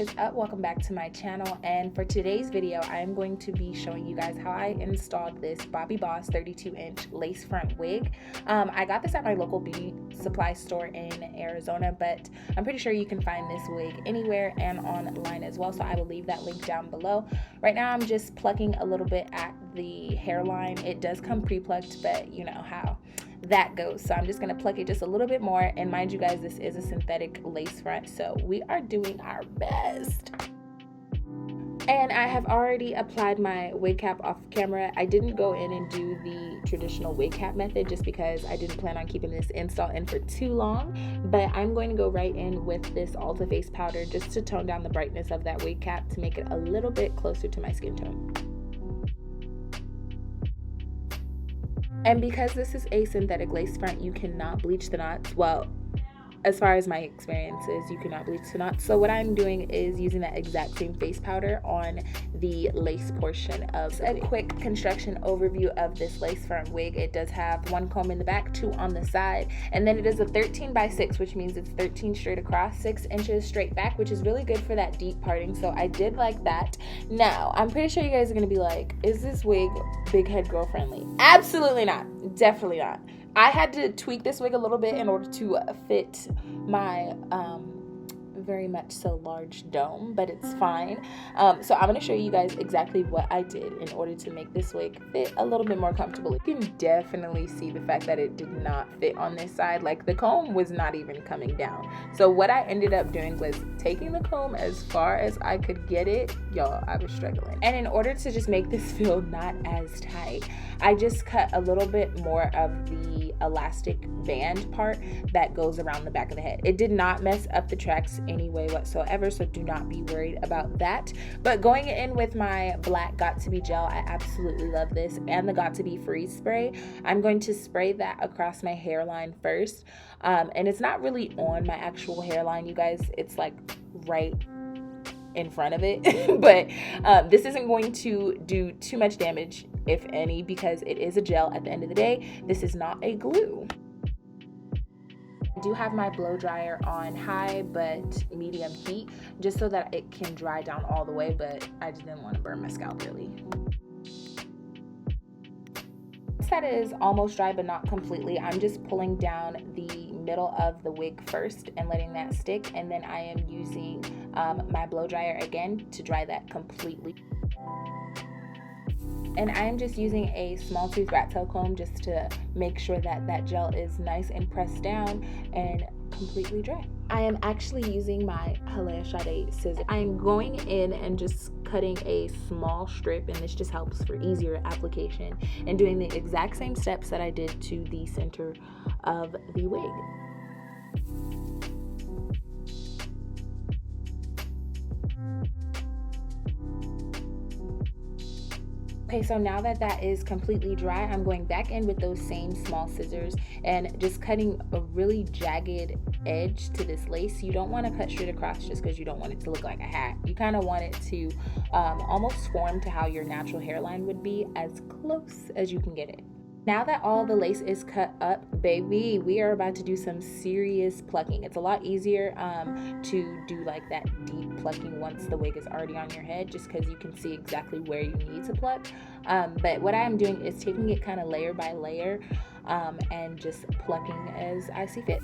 is up? Welcome back to my channel, and for today's video I am going to be showing you guys how I installed this Bobbi Boss 32-inch lace front wig. I got this at my local beauty supply store in Arizona, but I'm pretty sure you can find this wig anywhere and online as well, so I will leave that link down below. Right now I'm just plucking a little bit at the hairline. It does come pre-plucked, but you know how that goes, so I'm just gonna pluck it just a little bit more. And mind you guys, this is a synthetic lace front, so we are doing our best. And I have already applied my wig cap off camera. I didn't go in and do the traditional wig cap method just because I didn't plan on keeping this install in for too long, but I'm going to go right in with this Ulta face powder just to tone down the brightness of that wig cap to make it a little bit closer to my skin tone. And because this is a synthetic lace front, you cannot bleach the knots. Well, as far as my experience is, you cannot bleach the knots. So what I'm doing is using that exact same face powder on the lace portion of a quick construction overview of this lace front wig. It does have one comb in the back, two on the side, and then it is a 13x6, which means it's 13 straight across, 6 inches straight back, which is really good for that deep parting. So I did like that. Now, I'm pretty sure you guys are gonna be like, is this wig big head girl friendly? Absolutely not. Definitely not. I had to tweak this wig a little bit in order to fit my very much so large dome, but it's fine. So I'm going to show you guys exactly what I did in order to make this wig fit a little bit more comfortable. You can definitely see the fact that it did not fit on this side. Like, the comb was not even coming down. So what I ended up doing was taking the comb as far as I could get it. Y'all, I was struggling. And in order to just make this feel not as tight, I just cut a little bit more of the elastic band part that goes around the back of the head. It did not mess up the tracks any way whatsoever, so do not be worried about that. But going in with my black Got To Be gel, I absolutely love this, and the Got To Be freeze spray. I'm going to spray that across my hairline first, and it's not really on my actual hairline, you guys. It's like right in front of it. But this isn't going to do too much damage, if any, because it is a gel at the end of the day. This is not a glue. I do have my blow dryer on high but medium heat just so that it can dry down all the way, but I just didn't want to burn my scalp really. Once that is almost dry but not completely, I'm just pulling down the middle of the wig first and letting that stick, and then I am using my blow dryer again to dry that completely. And I am just using a small tooth rat tail comb just to make sure that that gel is nice and pressed down and completely dry. I am actually using my Hallayahsade scissors. I am going in and just cutting a small strip, and this just helps for easier application, and doing the exact same steps that I did to the center of the wig. Okay, so now that that is completely dry, I'm going back in with those same small scissors and just cutting a really jagged edge to this lace. You don't want to cut straight across just because you don't want it to look like a hat. You kind of want it to almost form to how your natural hairline would be, as close as you can get it. Now that all the lace is cut up, baby, we are about to do some serious plucking. It's a lot easier to do like that deep plucking once the wig is already on your head, just because you can see exactly where you need to pluck. But what I'm doing is taking it kind of layer by layer and just plucking as I see fit.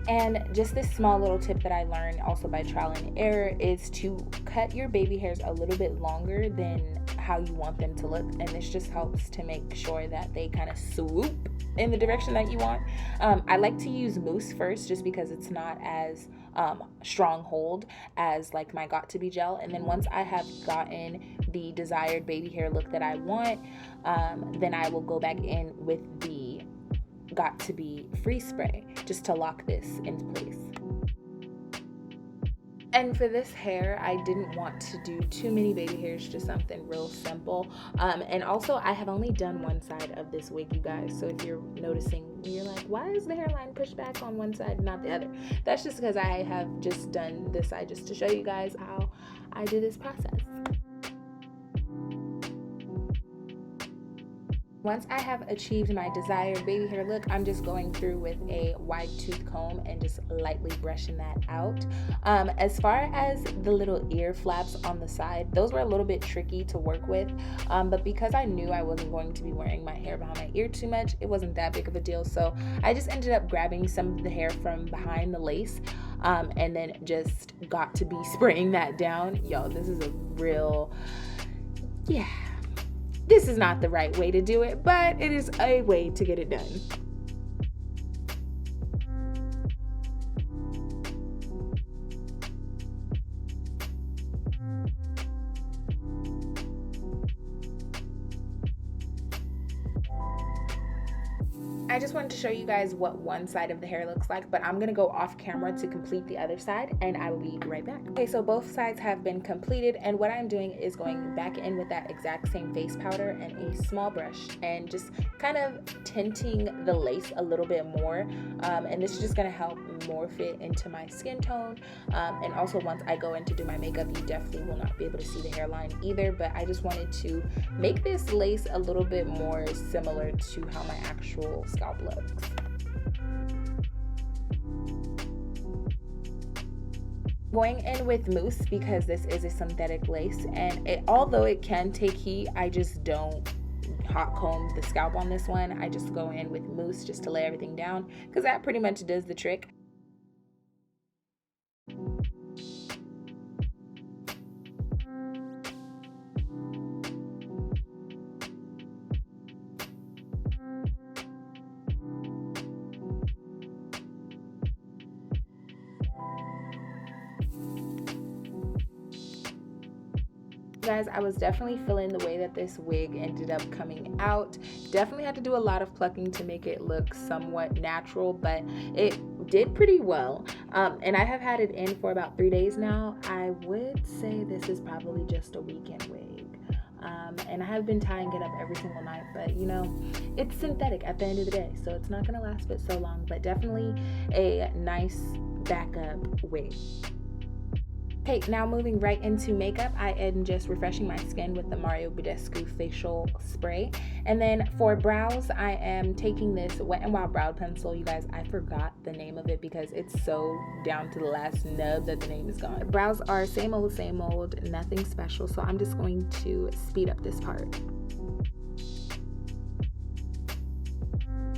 And just this small little tip that I learned also by trial and error is to cut your baby hairs a little bit longer than how you want them to look, and this just helps to make sure that they kind of swoop in the direction that you want. I like to use mousse first just because it's not as strong hold as like my Got To Be gel, and then once I have gotten the desired baby hair look that I want, then I will go back in with the Got To Be freeze spray just to lock this into place. And for this hair, I didn't want to do too many baby hairs, just something real simple. And also, I have only done one side of this wig, you guys. So if you're noticing, you're like, why is the hairline pushed back on one side and not the other? That's just because I have just done this side just to show you guys how I do this process. Once I have achieved my desired baby hair look, I'm just going through with a wide tooth comb and just lightly brushing that out. As far as the little ear flaps on the side, those were a little bit tricky to work with, but because I knew I wasn't going to be wearing my hair behind my ear too much, it wasn't that big of a deal. So I just ended up grabbing some of the hair from behind the lace, and then just got to be spraying that down. Yo, this is a real, yeah. This is not the right way to do it, but it is a way to get it done. I just wanted to show you guys what one side of the hair looks like, but I'm gonna go off camera to complete the other side, and I will be right back. Okay, so both sides have been completed, and what I'm doing is going back in with that exact same face powder and a small brush, and just kind of tinting the lace a little bit more, and this is just gonna help morph it into my skin tone, and also once I go in to do my makeup, you definitely will not be able to see the hairline either, but I just wanted to make this lace a little bit more similar to how my actual scalp looks. Going in with mousse because this is a synthetic lace, and although it can take heat, I just don't hot comb the scalp on this one. I just go in with mousse just to lay everything down because that pretty much does the trick. Guys, I was definitely feeling the way that this wig ended up coming out. Definitely had to do a lot of plucking to make it look somewhat natural, but it did pretty well. And I have had it in for about 3 days now. I would say this is probably just a weekend wig. And I have been tying it up every single night, but you know, it's synthetic at the end of the day, so it's not gonna last but so long, but definitely a nice backup wig. Okay, now moving right into makeup, I am just refreshing my skin with the Mario Badescu facial spray. And then for brows, I am taking this Wet n Wild brow pencil. You guys, I forgot the name of it because it's so down to the last nub that the name is gone. Brows are same old, nothing special. So I'm just going to speed up this part.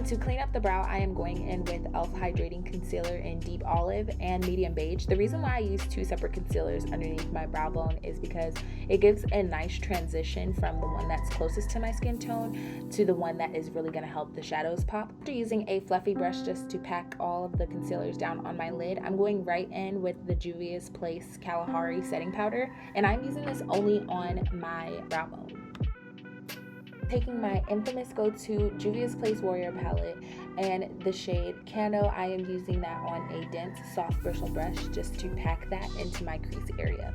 To clean up the brow, I am going in with e.l.f. Hydrating Concealer in Deep Olive and Medium Beige. The reason why I use 2 separate concealers underneath my brow bone is because it gives a nice transition from the one that's closest to my skin tone to the one that is really going to help the shadows pop. After using a fluffy brush just to pack all of the concealers down on my lid, I'm going right in with the Juvia's Place Kalahari setting powder, and I'm using this only on my brow bone. Taking my infamous go-to Juvia's Place Warrior palette and the shade Cano, I am using that on a dense soft bristle brush just to pack that into my crease area.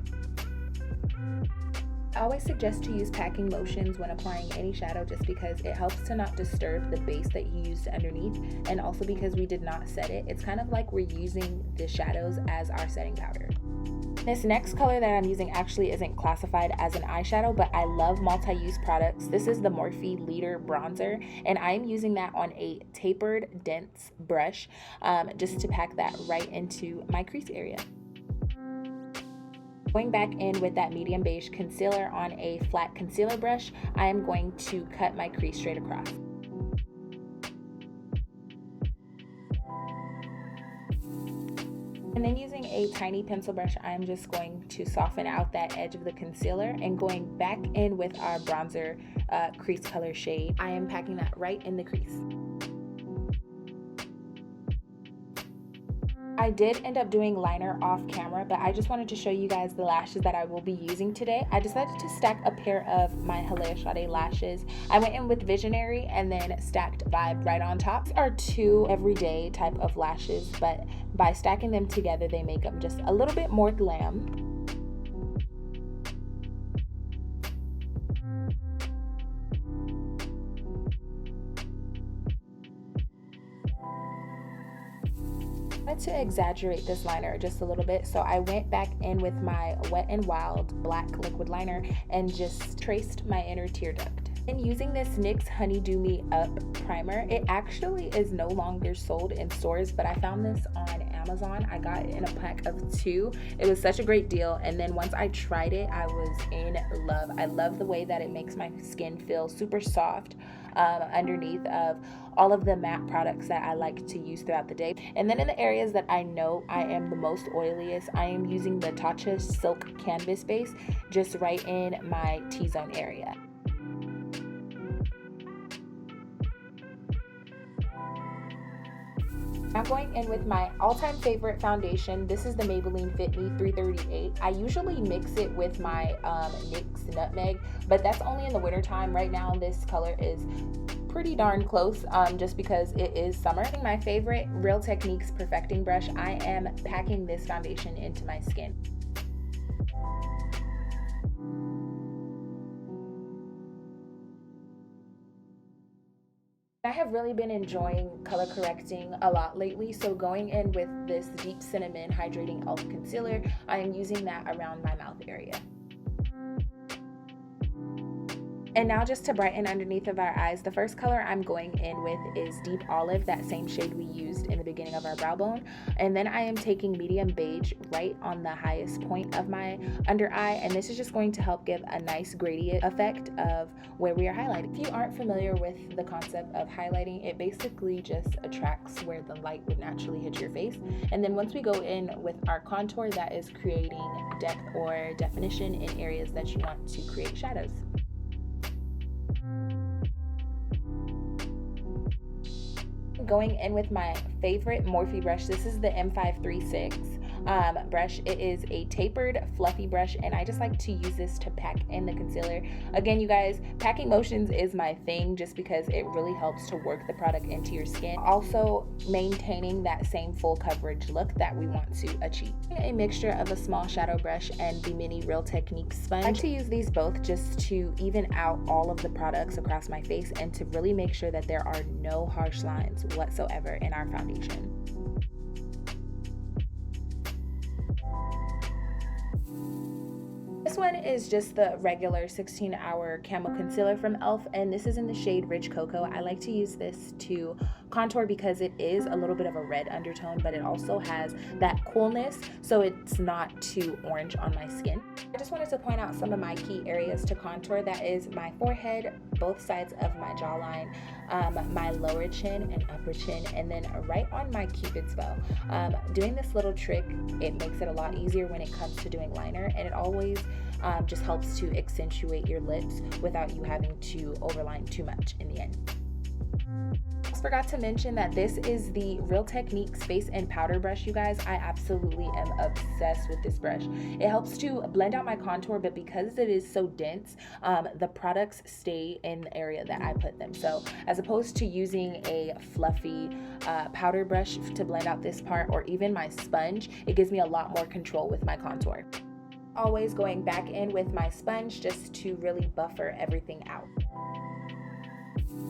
I always suggest to use packing motions when applying any shadow just because it helps to not disturb the base that you used underneath, and also because we did not set it, it's kind of like we're using the shadows as our setting powder. This next color that I'm using actually isn't classified as an eyeshadow, but I love multi-use products. This is the Morphe Leader Bronzer, and I'm using that on a tapered, dense brush just to pack that right into my crease area. Going back in with that medium beige concealer on a flat concealer brush, I am going to cut my crease straight across. And then using a tiny pencil brush, I'm just going to soften out that edge of the concealer, and going back in with our bronzer crease color shade, I am packing that right in the crease. I did end up doing liner off camera, but I just wanted to show you guys the lashes that I will be using today. I decided to stack a pair of my Hallayahsade lashes. I went in with Visionary and then stacked Vibe right on top. These are 2 everyday type of lashes, but by stacking them together, they make them just a little bit more glam. To exaggerate this liner just a little bit, so I went back in with my Wet n Wild black liquid liner and just traced my inner tear duct. And using this NYX Honeydew Me Up primer, it actually is no longer sold in stores, but I found this on Amazon. I got it in a pack of 2. It was such a great deal, and then once I tried it, I was in love. I love the way that it makes my skin feel super soft underneath of all of the matte products that I like to use throughout the day. And then in the areas that I know I am the most oiliest, I am using the Tatcha Silk Canvas Base just right in my T-zone area. Now going in with my all-time favorite foundation. This is the Maybelline Fit Me 338. I usually mix it with my NYX Nutmeg, but that's only in the winter time. Right now this color is pretty darn close just because it is summer. My favorite Real Techniques Perfecting Brush, I am packing this foundation into my skin. I have really been enjoying color correcting a lot lately, so going in with this Deep Cinnamon Hydrating Elf Concealer, I am using that around my mouth area. And now just to brighten underneath of our eyes, the first color I'm going in with is Deep Olive, that same shade we used in the beginning of our brow bone. And then I am taking Medium Beige right on the highest point of my under eye, and this is just going to help give a nice gradient effect of where we are highlighting. If you aren't familiar with the concept of highlighting, it basically just attracts where the light would naturally hit your face. And then once we go in with our contour, that is creating depth or definition in areas that you want to create shadows. Going in with my favorite Morphe brush. This is the M536 brush. It is a tapered fluffy brush, and I just like to use this to pack in the concealer. Again, you guys, packing motions is my thing just because it really helps to work the product into your skin, also maintaining that same full coverage look that we want to achieve. A mixture of a small shadow brush and the mini Real Techniques sponge. I like to use these both just to even out all of the products across my face and to really make sure that there are no harsh lines whatsoever in our foundation. This one is just the regular 16-hour camo concealer from e.l.f. and this is in the shade Rich Cocoa. I like to use this to contour because it is a little bit of a red undertone, but it also has that coolness, so it's not too orange on my skin. I just wanted to point out some of my key areas to contour. That is my forehead, both sides of my jawline, my lower chin and upper chin, and then right on my cupid's bow. Doing this little trick, it makes it a lot easier when it comes to doing liner, and it always just helps to accentuate your lips without you having to overline too much in the end. I forgot to mention that this is the Real Techniques Face and Powder Brush, you guys. I absolutely am obsessed with this brush. It helps to blend out my contour, but because it is so dense, the products stay in the area that I put them. So as opposed to using a fluffy powder brush to blend out this part, or even my sponge, it gives me a lot more control with my contour. Always going back in with my sponge just to really buffer everything out.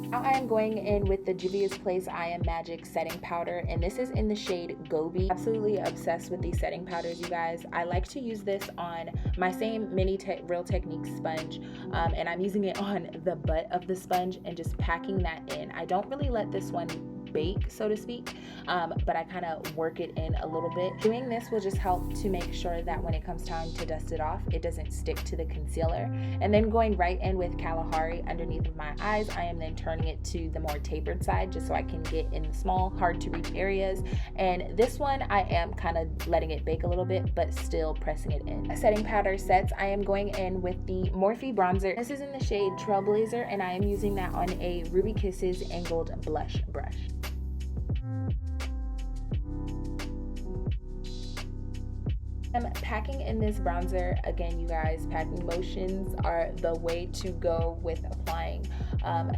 Now I am going in with the Juvia's Place I Am Magic setting powder, and this is in the shade Gobi. Absolutely obsessed with these setting powders, you guys. I like to use this on my same mini Real Techniques sponge, and I'm using it on the butt of the sponge and just packing that in. I don't really let this one bake, so to speak, but I kind of work it in a little bit. Doing this will just help to make sure that when it comes time to dust it off, it doesn't stick to the concealer. And then going right in with Kalahari underneath of my eyes, I am then turning it to the more tapered side just so I can get in the small, hard to reach areas. And this one, I am kind of letting it bake a little bit, but still pressing it in. Setting powder sets, I am going in with the Morphe bronzer. This is in the shade Trailblazer, and I am using that on a Ruby Kisses angled blush brush. I'm packing in this bronzer. Again, you guys, packing motions are the way to go with applying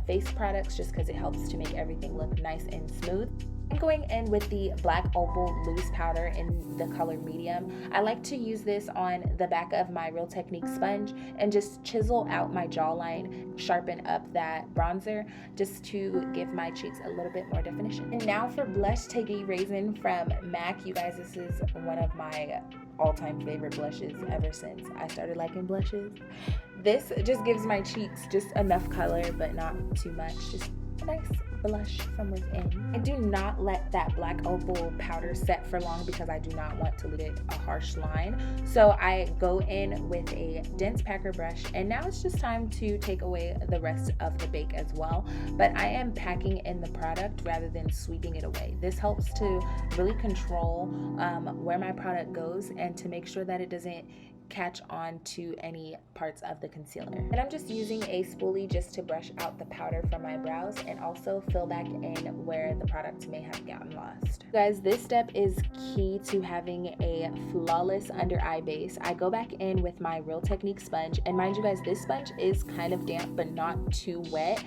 face products just because it helps to make everything look nice and smooth. I'm going in with the Black Opal Loose Powder in the color medium. I like to use this on the back of my Real Technique sponge and just chisel out my jawline, sharpen up that bronzer just to give my cheeks a little bit more definition. And now for blush, take a Raisin from MAC. You guys, this is one of my all-time favorite blushes ever since I started liking blushes. This just gives my cheeks just enough color, but not too much, just a nice blush from within. I do not let that Black Opal powder set for long because I do not want to leave it a harsh line. So I go in with a dense packer brush, and now it's just time to take away the rest of the bake as well. But I am packing in the product rather than sweeping it away. This helps to really control where my product goes and to make sure that it doesn't catch on to any parts of the concealer. And I'm just using a spoolie just to brush out the powder from my brows and also fill back in where the product may have gotten lost. Guys, this step is key to having a flawless under eye base. I go back in with my Real Technique sponge, and mind you guys, this sponge is kind of damp but not too wet,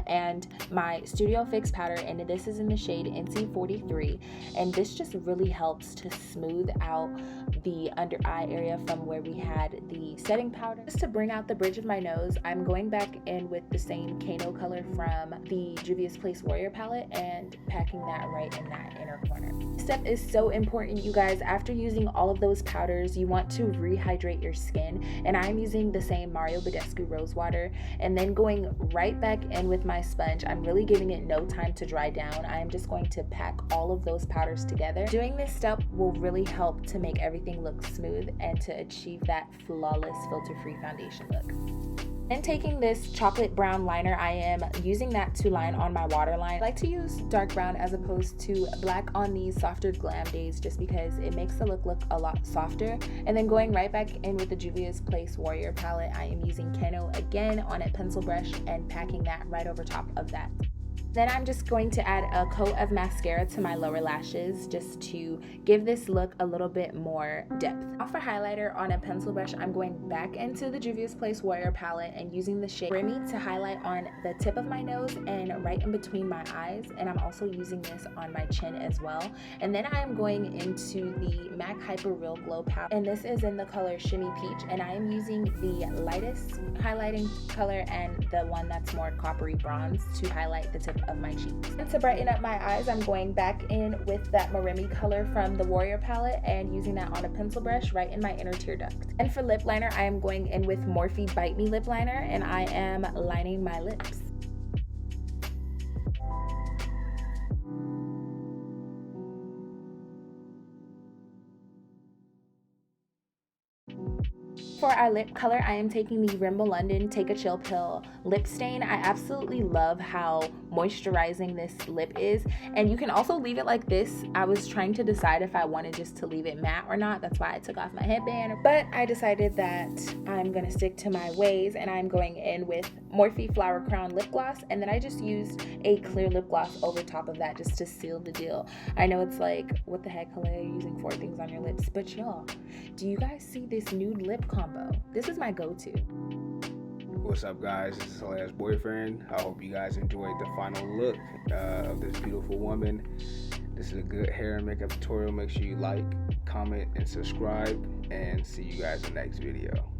and my Studio Fix powder, and this is in the shade NC43, and this just really helps to smooth out the under eye area from where we had the setting powder. Just to bring out the bridge of my nose, I'm going back in with the same Kano color from the Juvia's Place Warrior palette and packing that right in that inner corner. This step is so important, you guys. After using all of those powders, you want to rehydrate your skin, and I'm using the same Mario Badescu Rose Water, and then going right back in with my sponge. I'm really giving it no time to dry down. I am just going to pack all of those powders together. Doing this step will really help to make everything look smooth and to achieve that flawless filter-free foundation look. And taking this chocolate brown liner, I am using that to line on my waterline. I like to use dark brown as opposed to black on these softer glam days just because it makes the look a lot softer. And then going right back in with the Juvia's Place Warrior palette, I am using Kano again on a pencil brush and packing that right over top of that. Then I'm just going to add a coat of mascara to my lower lashes just to give this look a little bit more depth. Now for highlighter, on a pencil brush, I'm going back into the Juvia's Place Warrior palette and using the shade Remy to highlight on the tip of my nose and right in between my eyes. And I'm also using this on my chin as well. And then I'm going into the MAC Hyper Real Glow palette, and this is in the color Shimmy Peach, and I am using the lightest highlighting color and the one that's more coppery bronze to highlight the tip of my cheeks. And to brighten up my eyes, I'm going back in with that Moremi color from the Warrior palette and using that on a pencil brush right in my inner tear duct. And for lip liner, I am going in with Morphe Bite Me lip liner, and I am lining my lips. For our lip color, I am taking the Rimmel London Take a Chill Pill lip stain. I absolutely love how moisturizing this lip is, and you can also leave it like this. I was trying to decide if I wanted just to leave it matte or not. That's why I took off my headband, but I decided that I'm gonna stick to my ways, and I'm going in with Morphe Flower Crown lip gloss, and then I just used a clear lip gloss over top of that just to seal the deal. I know it's like, what the heck, Hallayah, you're using 4 things on your lips, but y'all, do you guys see this nude lip combo? This is my go-to. What's up, guys? This is Hallayah's boyfriend. I hope you guys enjoyed the final look of this beautiful woman. This is a good hair and makeup tutorial. Make sure you like, comment, and subscribe, and see you guys in the next video.